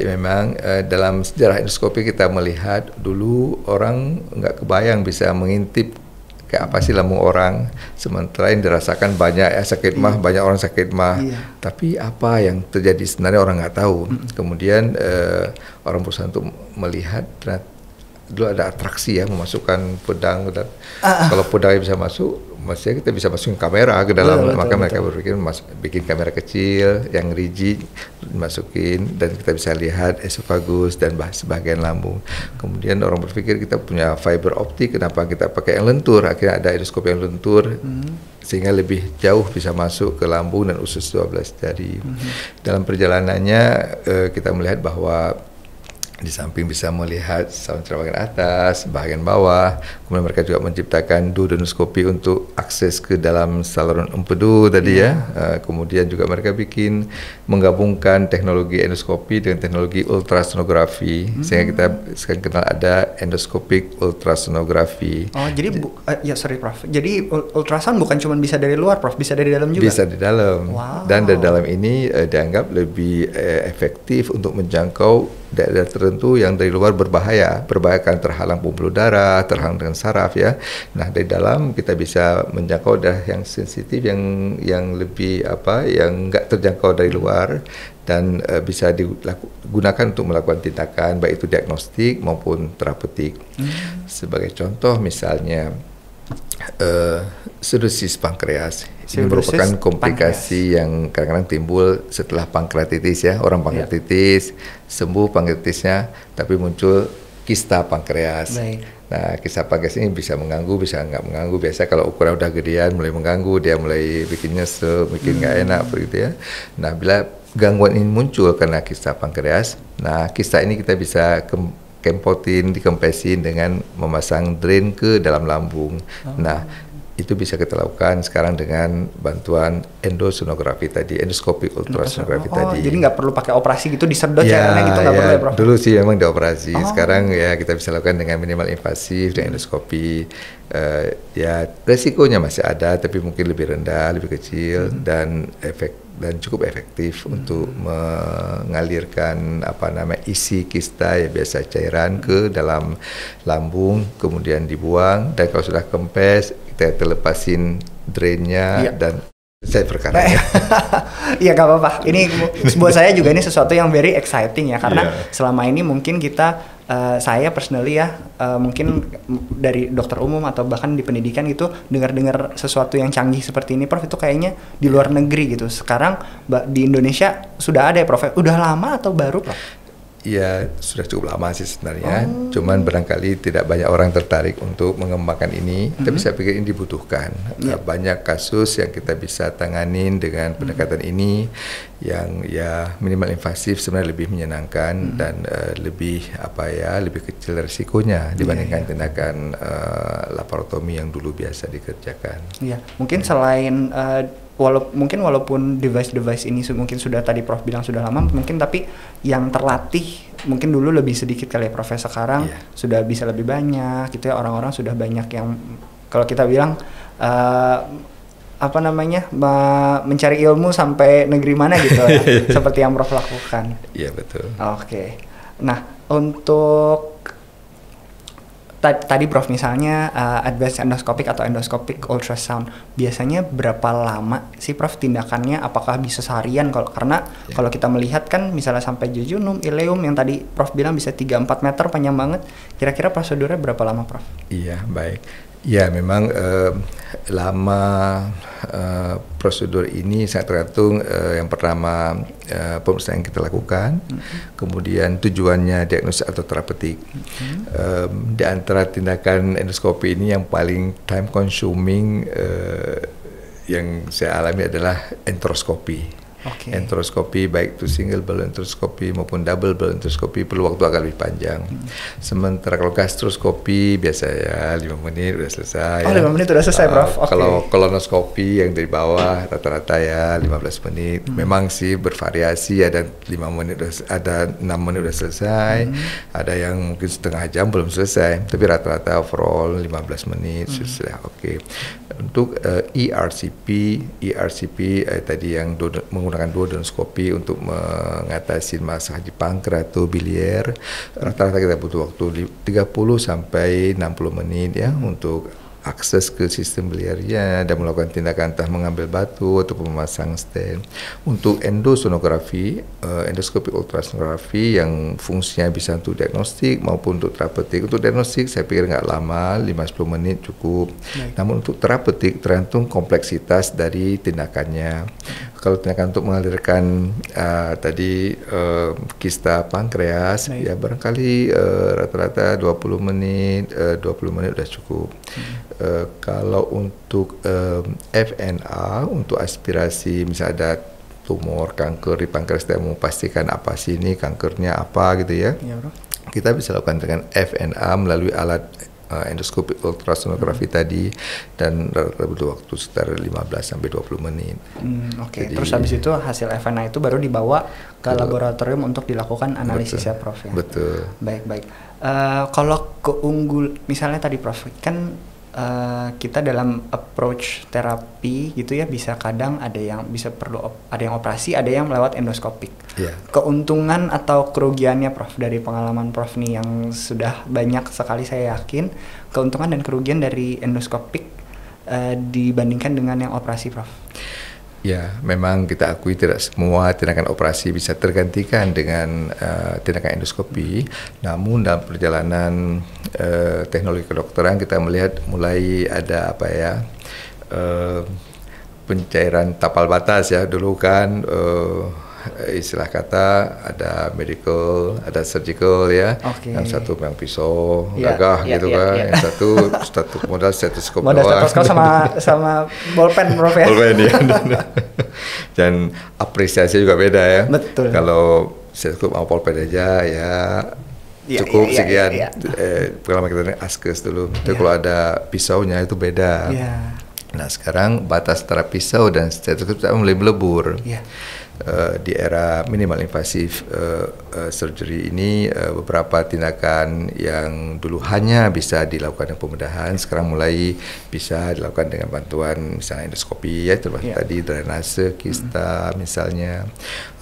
Memang dalam sejarah endoskopi kita melihat dulu orang nggak kebayang bisa mengintip kayak apa sih lambung orang, sementara yang dirasakan banyak sakit mah, banyak orang sakit mah. Tapi apa yang terjadi sebenarnya orang nggak tahu. Kemudian orang berusaha untuk melihat, dulu ada atraksi ya, memasukkan pedang. Kalau pedangnya bisa masuk, maksudnya kita bisa masukin kamera ke dalam, maka mereka berpikir bikin kamera kecil yang rigid masukin, dan kita bisa lihat esofagus dan sebagian lambung. Kemudian orang berpikir kita punya fiber optik, kenapa kita pakai yang lentur? Akhirnya ada endoskopi yang lentur, sehingga lebih jauh bisa masuk ke lambung dan usus 12 jari. Dalam perjalanannya kita melihat bahwa di samping bisa melihat saluran cerna bagian atas, bagian bawah, kemudian mereka juga menciptakan duodenoscopi untuk akses ke dalam saluran empedu tadi ya. Kemudian juga mereka menggabungkan teknologi endoskopi dengan teknologi ultrasonografi, sehingga kita sekarang kenal ada endoscopic ultrasonografi. Oh, jadi sorry Prof. Jadi ultrasound bukan cuma bisa dari luar Prof, bisa dari dalam juga? Bisa di dalam. Dan dari dalam ini dianggap lebih efektif untuk menjangkau daerah tertentu yang dari luar berbahaya kan terhalang pembuluh darah, terhalang dengan saraf ya. Nah, dari dalam kita bisa menjangkau daerah yang sensitif, yang lebih yang enggak terjangkau dari luar, dan bisa digunakan untuk melakukan tindakan baik itu diagnostik maupun terapeutik. Sebagai contoh misalnya cirrhosis pankreas. Ini merupakan komplikasi yang kadang-kadang timbul setelah pankreatitis ya. Orang pankreatitis, sembuh pankreatisnya, tapi muncul kista pankreas. Nah, kista pankreas ini bisa mengganggu, bisa nggak mengganggu. Biasa kalau ukuran udah gedean mulai mengganggu, dia mulai bikin nyesek, bikin nggak enak begitu ya. Nah, bila gangguan ini muncul karena kista pankreas, nah kista ini kita bisa dikempesin dengan memasang drain ke dalam lambung. Nah, itu bisa kita lakukan sekarang dengan bantuan endosonografi tadi, endoscopic ultrasonografi tadi. Jadi nggak perlu pakai operasi gitu, disedot cairannya gitu, nggak perlu ya, Prof? Dulu sih memang dioperasi, sekarang ya kita bisa lakukan dengan minimal invasif dengan endoskopi. Ya resikonya masih ada, tapi mungkin lebih rendah, lebih kecil, dan cukup efektif untuk mengalirkan isi kista ya biasa cairan ke dalam lambung, kemudian dibuang, dan kalau sudah kempes kita terlepasin drainnya dan saya perkara. Iya, gak apa-apa. Ini buat saya juga ini sesuatu yang very exciting ya, karena selama ini mungkin kita saya personally ya mungkin dari dokter umum atau bahkan di pendidikan gitu dengar-dengar sesuatu yang canggih seperti ini, Prof, itu kayaknya di luar negeri gitu. Sekarang di Indonesia sudah ada ya, Prof? Udah lama atau baru, Prof? Ya sudah cukup lama sih sebenarnya, cuman barangkali tidak banyak orang tertarik untuk mengembangkan ini, tapi saya pikir ini dibutuhkan. Banyak kasus yang kita bisa tanganin dengan pendekatan ini, yang ya minimal invasif sebenarnya lebih menyenangkan dan lebih lebih kecil risikonya dibandingkan tindakan laparotomi yang dulu biasa dikerjakan. Iya, mungkin selain walaupun device ini mungkin sudah tadi Prof bilang sudah lama mungkin, tapi yang terlatih mungkin dulu lebih sedikit kali ya, Prof. Sekarang sudah bisa lebih banyak gitu ya, orang-orang sudah banyak yang kalau kita bilang mencari ilmu sampai negeri mana gitu ya, seperti yang Prof lakukan. Iya, betul. Oke. Nah, untuk tadi Prof misalnya advanced endoscopic atau endoscopic ultrasound, biasanya berapa lama sih Prof tindakannya? Apakah bisa seharian? Karena kalau kita melihat kan misalnya sampai jejunum, ileum yang tadi Prof bilang bisa 3-4 meter panjang banget. Kira-kira prosedurnya berapa lama, Prof? Iya, baik. Ya, memang lama prosedur ini sangat tergantung yang pertama pemeriksaan yang kita lakukan, kemudian tujuannya diagnosis atau terapeutik. Di antara tindakan endoskopi ini yang paling time consuming yang saya alami adalah enteroskopi. Enteroskopi baik itu single balloon enteroskopi maupun double balloon enteroskopi perlu waktu agak lebih panjang. Sementara kalau gastroskopi biasa ya 5 menit udah selesai. 5 menit udah selesai, Prof. Kalau kolonoskopi yang dari bawah rata-rata ya 15 menit. Memang sih bervariasi, ada 5 menit ada 6 menit udah selesai. Ada yang mungkin setengah jam belum selesai. Tapi rata-rata overall 15 menit sudah oke. Untuk ERCP tadi yang menggunakan duodenoskopi untuk mengatasi masalah di pankreas atau biliar, rata-rata kita butuh waktu 30 sampai 60 menit ya untuk akses ke sistem biliarnya dan melakukan tindakan entah mengambil batu atau memasang stent. Untuk endosonografi, endoskopi ultrasonografi yang fungsinya bisa untuk diagnostik maupun untuk terapeutik. Untuk diagnostik saya pikir nggak lama, 5-10 menit cukup. Namun untuk terapeutik tergantung kompleksitas dari tindakannya. Kalau tindakan untuk mengalirkan kista pankreas ya barangkali rata-rata 20 menit udah cukup. Kalau untuk FNA untuk aspirasi misalnya ada tumor kanker di pankreas, kita mau pastikan apa sih ini kankernya apa gitu ya, kita bisa lakukan dengan FNA melalui alat endoskopi ultrasonografi tadi dan rata-rata butuh waktu sekitar 15 sampai 20 menit. Jadi, terus habis itu hasil FNA itu baru dibawa ke laboratorium untuk dilakukan analisis ya, Prof ya. Betul. Baik. Kalau misalnya tadi Prof kan kita dalam approach terapi gitu ya, bisa kadang ada yang ada yang operasi, ada yang lewat endoskopik. Keuntungan atau kerugiannya Prof dari pengalaman Prof nih yang sudah banyak sekali, saya yakin keuntungan dan kerugian dari endoskopik dibandingkan dengan yang operasi, Prof. Ya, memang kita akui tidak semua tindakan operasi bisa tergantikan dengan tindakan endoskopi. Namun dalam perjalanan teknologi kedokteran kita melihat mulai ada pencairan tapal batas ya. Dulu kan istilah kata ada medical, ada surgical ya. Yang satu memang pisau, gagah gitu kan. Yang satu modal stetoskop doang. Modal stetoskop sama bolpen, Prof ya. Bolpen ya. Dan apresiasi juga beda ya. Betul. Kalau stetoskop sama bolpen aja ya cukup sekian. Pengalaman kita ini askes dulu. Tapi kalau ada pisaunya itu beda. Nah sekarang batas antara pisau dan stetoskop mulai melebur. Yeah. Di era minimal invasif surgery ini beberapa tindakan yang dulu hanya bisa dilakukan dengan pembedahan sekarang mulai bisa dilakukan dengan bantuan misalnya endoskopi ya termasuk tadi drainase kista misalnya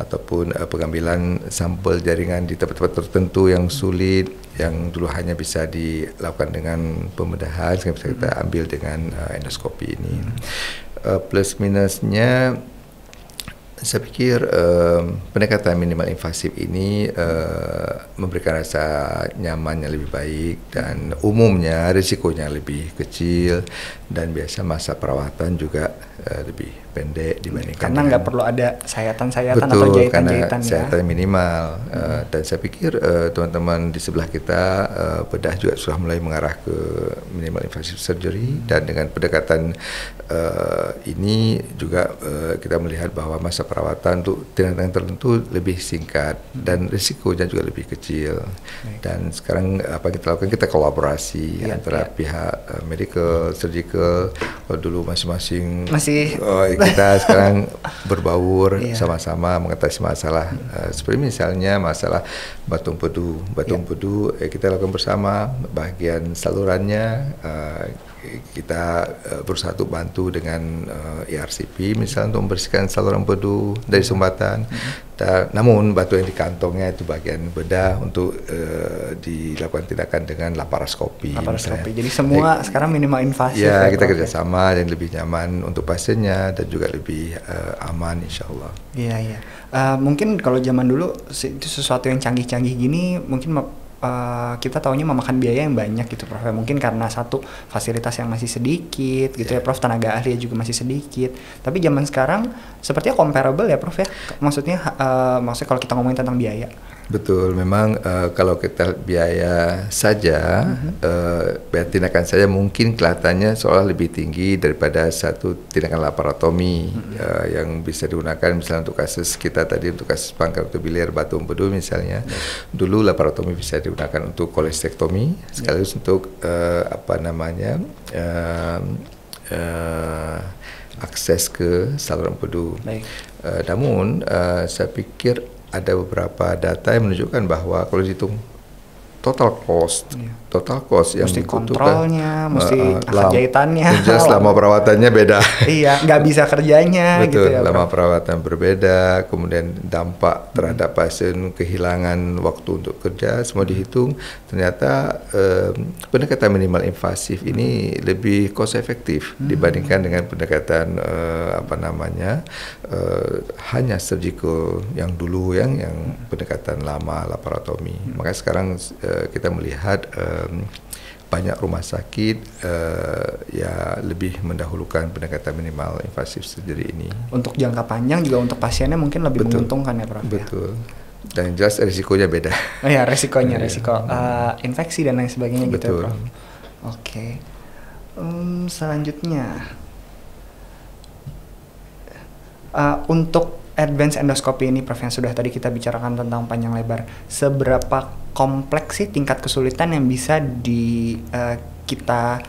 ataupun pengambilan sampel jaringan di tempat-tempat tertentu yang sulit yang dulu hanya bisa dilakukan dengan pembedahan sekarang bisa kita ambil dengan endoskopi ini. Plus minusnya saya pikir pendekatan minimal invasif ini memberikan rasa nyaman yang lebih baik dan umumnya risikonya lebih kecil dan biasa masa perawatan juga lebih pendek dibandingkan karena nggak perlu ada sayatan-sayatan atau jahitan-jahitan ya. Sayatan minimal dan saya pikir teman-teman di sebelah kita bedah juga sudah mulai mengarah ke minimal invasive surgery dan dengan pendekatan ini juga kita melihat bahwa masa perawatan untuk tindakan tertentu lebih singkat dan risikonya juga lebih kecil. Dan sekarang apa kita lakukan, kita kolaborasi antara pihak medical, surgical, dulu masing-masing kita sekarang berbaur sama-sama mengatasi masalah seperti misalnya masalah batu empedu. Kita lakukan bersama bagian salurannya kita berusaha untuk bantu dengan ERCP misalnya untuk membersihkan saluran empedu dari sumbatan. Namun batu yang di kantongnya itu bagian bedah untuk dilakukan tindakan dengan laparoskopi. Jadi semua sekarang minimal invasif. Ya, kita kerjasama dan lebih nyaman untuk pasiennya dan juga lebih aman insya Allah. Iya. Mungkin kalau zaman dulu itu sesuatu yang canggih-canggih gini mungkin kita taunya memakan biaya yang banyak gitu Prof. Mungkin karena satu fasilitas yang masih sedikit gitu ya Prof, tenaga ahli juga masih sedikit. Tapi zaman sekarang sepertinya comparable ya Prof ya. Maksudnya kalau kita ngomongin tentang biaya. Betul, memang kalau kita biaya saja, biaya tindakan saja mungkin kelihatannya seolah lebih tinggi daripada satu tindakan laparotomi yang bisa digunakan misalnya untuk kasus kita tadi untuk kasus pangkal biliar batu empedu misalnya. Dulu laparotomi bisa digunakan untuk kolestektomi sekaligus untuk akses ke saluran empedu. Namun saya pikir ada beberapa data yang menunjukkan bahwa kalau dihitung total cost yang mesti dibutuhkan, kontrolnya, mesti jahitannya, jelas lama perawatannya beda. Iya, nggak bisa kerjanya. Betul, gitu ya, lama perawatan berbeda, kemudian dampak terhadap pasien kehilangan waktu untuk kerja, semua dihitung. Ternyata pendekatan minimal invasif ini lebih cost efektif dibandingkan dengan pendekatan hanya surgical yang dulu yang pendekatan lama laparotomi. Maka sekarang kita melihat banyak rumah sakit ya lebih mendahulukan pendekatan minimal invasif surgery ini. Untuk jangka panjang juga untuk pasiennya mungkin lebih menguntungkan ya Prof. Betul. Dan jelas risikonya beda. Oh ya, risiko infeksi dan lain sebagainya. Betul. Gitu ya Prof. Oke. Selanjutnya untuk advance endoscopy ini Prof, yang sudah tadi kita bicarakan tentang panjang lebar, seberapa kompleks sih tingkat kesulitan yang bisa kita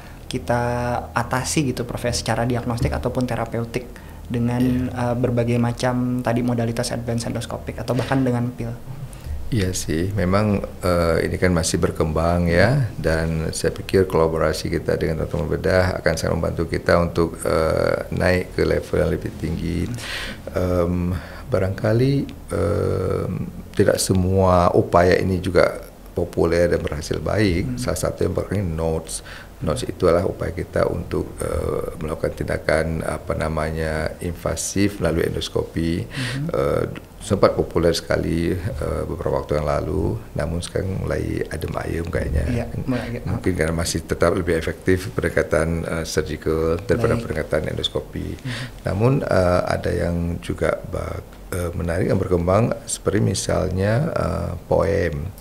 atasi gitu Prof, secara diagnostik ataupun terapeutik dengan berbagai macam tadi modalitas advance endoscopik atau bahkan dengan pil? Iya sih, memang ini kan masih berkembang ya, dan saya pikir kolaborasi kita dengan teman-teman bedah akan sangat membantu kita untuk naik ke level yang lebih tinggi. Barangkali tidak semua upaya ini juga populer dan berhasil baik. Salah satu yang berkaitan notes itu adalah upaya kita untuk melakukan tindakan invasif melalui endoskopi. Sempat populer sekali beberapa waktu yang lalu, namun sekarang mulai adem ayem kayaknya. Mungkin karena masih tetap lebih efektif pendekatan surgical daripada pendekatan endoskopi. Namun ada yang juga menarik yang berkembang, seperti misalnya poem.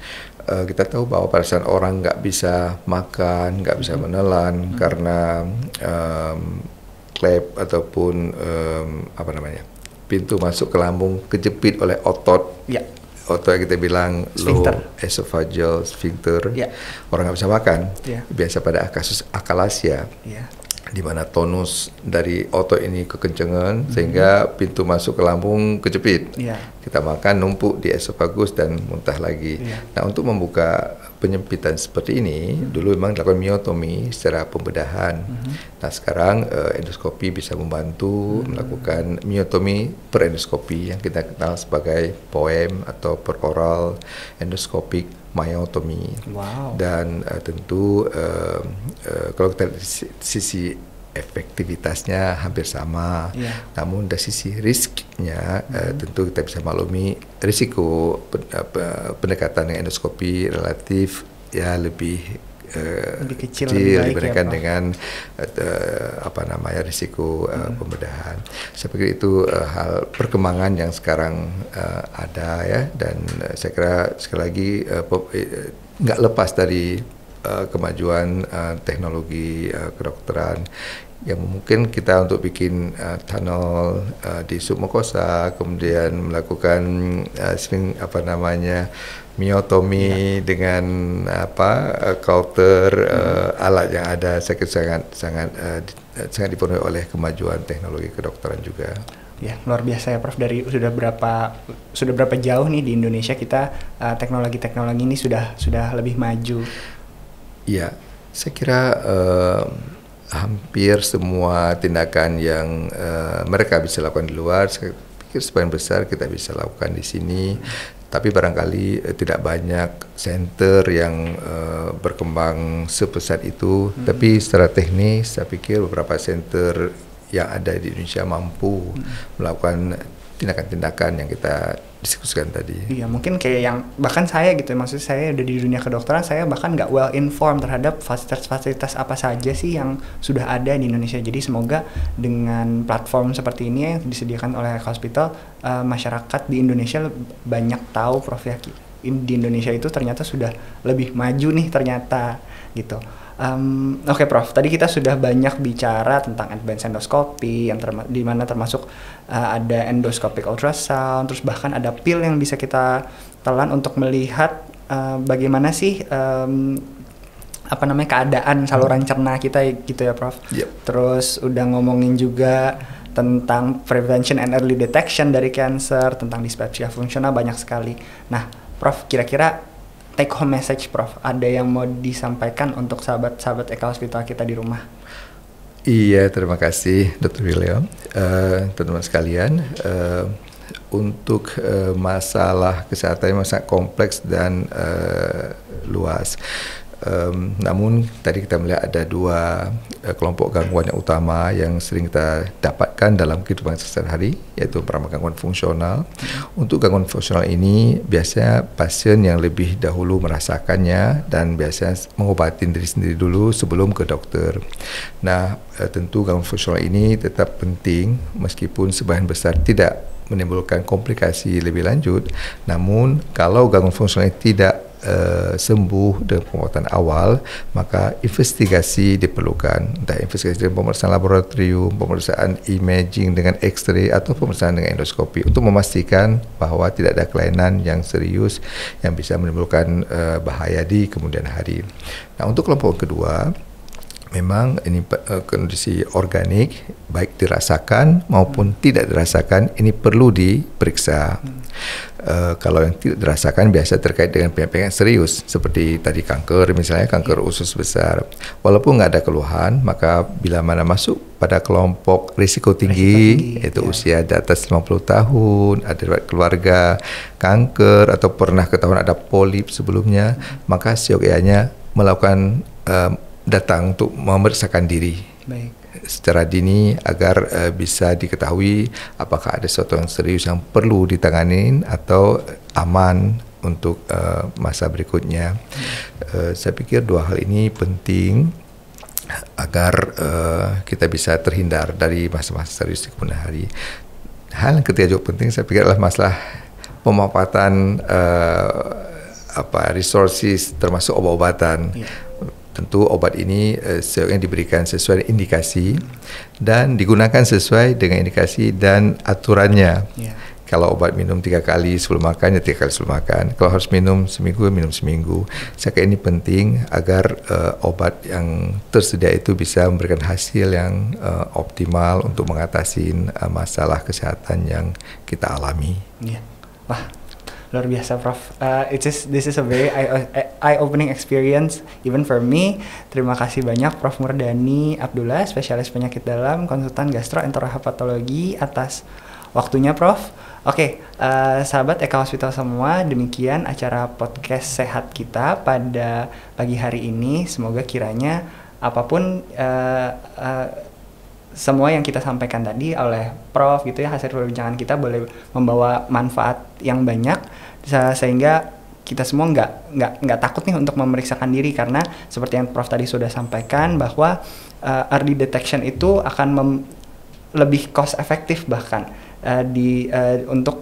Kita tahu bahwa pada saat orang nggak bisa makan, nggak bisa menelan karena klep ataupun pintu masuk ke lambung kejepit oleh otot. Otot yang kita bilang sphincter. Low esophageal sphincter. Orang nggak bisa makan. Biasa pada kasus akalasia. di mana tonus dari otot ini kekencengan sehingga pintu masuk ke lambung kejepit. Kita makan numpuk di esofagus dan muntah lagi. Nah, untuk membuka penyempitan seperti ini, dulu memang dilakukan miotomi secara pembedahan. Nah, sekarang endoskopi bisa membantu melakukan miotomi per endoskopi yang kita kenal sebagai POEM atau peroral endoscopic myotomy. Dan tentu kalau kita dari sisi efektivitasnya hampir sama, namun dari sisi risknya tentu kita bisa maklumi risiko pendekatan dengan endoskopi relatif ya lebih kecil dibandingkan dengan risiko pembedahan. Saya pikir itu hal perkembangan yang sekarang ada ya, dan saya kira sekali lagi nggak lepas dari kemajuan teknologi kedokteran yang mungkin kita untuk bikin tunnel di submukosa, kemudian melakukan miotomi dengan coulter alat yang ada, saya kira sangat dipenuhi oleh kemajuan teknologi kedokteran juga. Ya, luar biasa ya Prof. Dari sudah berapa jauh nih di Indonesia kita teknologi-teknologi ini sudah lebih maju. Ya, saya kira hampir semua tindakan yang mereka bisa lakukan di luar, saya pikir sebagian besar kita bisa lakukan di sini. Tapi barangkali tidak banyak center yang berkembang sebesar itu. Tapi secara teknis, saya pikir beberapa center yang ada di Indonesia mampu melakukan tindakan-tindakan yang kita diskusikan tadi. Iya, mungkin kayak yang bahkan saya gitu, maksud saya udah di dunia kedokteran, saya bahkan nggak well informed terhadap fasilitas-fasilitas apa saja sih yang sudah ada di Indonesia. Jadi semoga dengan platform seperti ini yang disediakan oleh Hospital, masyarakat di Indonesia banyak tahu Prof ya, di Indonesia itu ternyata sudah lebih maju nih ternyata gitu. Oke, Prof, tadi kita sudah banyak bicara tentang advanced endoscopy yang di mana termasuk ada endoscopic ultrasound, terus bahkan ada pil yang bisa kita telan untuk melihat bagaimana sih keadaan saluran cerna kita gitu ya, Prof. Terus udah ngomongin juga tentang prevention and early detection dari cancer, tentang dispepsia fungsional, banyak sekali. Nah, Prof, kira-kira take home message Prof, ada yang mau disampaikan untuk sahabat-sahabat Eka Hospital kita di rumah? Iya, terima kasih Dr. William. Teman-teman sekalian, untuk masalah kesehatan yang sangat kompleks dan luas. Namun tadi kita melihat ada dua kelompok gangguan yang utama yang sering kita dapatkan dalam kehidupan sehari-hari, yaitu pertama gangguan fungsional. Untuk gangguan fungsional ini biasanya pasien yang lebih dahulu merasakannya dan biasanya mengobati diri sendiri dulu sebelum ke dokter. Nah, tentu gangguan fungsional ini tetap penting meskipun sebagian besar tidak menimbulkan komplikasi lebih lanjut. Namun kalau gangguan fungsional ini tidak sembuh dengan pengobatan awal, maka investigasi diperlukan, entah investigasi dengan pemeriksaan laboratorium, pemeriksaan imaging dengan X-ray atau pemeriksaan dengan endoskopi untuk memastikan bahwa tidak ada kelainan yang serius yang bisa menimbulkan bahaya di kemudian hari. Nah, untuk kelompok kedua, memang ini kondisi organik, baik dirasakan maupun tidak dirasakan, ini perlu diperiksa. Kalau yang tidak dirasakan biasa terkait dengan penyakit serius seperti tadi kanker, misalnya kanker usus besar. Walaupun nggak ada keluhan, maka bila mana masuk pada kelompok risiko tinggi, yaitu usia di atas 50 tahun, ada riwayat keluarga kanker atau pernah ketahuan ada polip sebelumnya, maka seyogyanya melakukan datang untuk memeriksakan diri secara dini agar bisa diketahui apakah ada sesuatu yang serius yang perlu ditangani atau aman untuk masa berikutnya. Saya pikir dua hal ini penting agar kita bisa terhindar dari masa-masa serius di kemudian hari. Hal yang ketiga juga penting saya pikir adalah masalah pemanfaatan resources termasuk obat-obatan. Tentu obat ini yang diberikan sesuai indikasi dan digunakan sesuai dengan indikasi dan aturannya. kalau obat minum 3 kali sebelum makan ya 3 kali sebelum makan. Kalau harus minum seminggu, minum seminggu. Saya kira ini penting agar obat yang tersedia itu bisa memberikan hasil yang optimal untuk mengatasi masalah kesehatan yang kita alami. Yeah. Wah, luar biasa, Prof. This is a very eye-opening experience even for me. Terima kasih banyak Prof. Murdani Abdullah, spesialis penyakit dalam, konsultan gastroenterohepatologi, atas waktunya, Prof. Oke, sahabat Eka Hospital semua, demikian acara podcast sehat kita pada pagi hari ini. Semoga kiranya apapun semua yang kita sampaikan tadi oleh Prof gitu ya, hasil perbincangan kita boleh membawa manfaat yang banyak, sehingga kita semua nggak takut nih untuk memeriksakan diri, karena seperti yang Prof tadi sudah sampaikan bahwa early detection itu akan lebih cost efektif bahkan untuk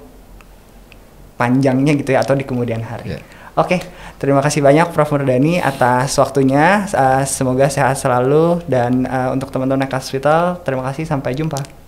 panjangnya gitu ya, atau di kemudian hari. Yeah. Oke, terima kasih banyak Prof Murdani atas waktunya. Semoga sehat selalu, dan untuk teman-teman Eka Hospital, terima kasih, sampai jumpa.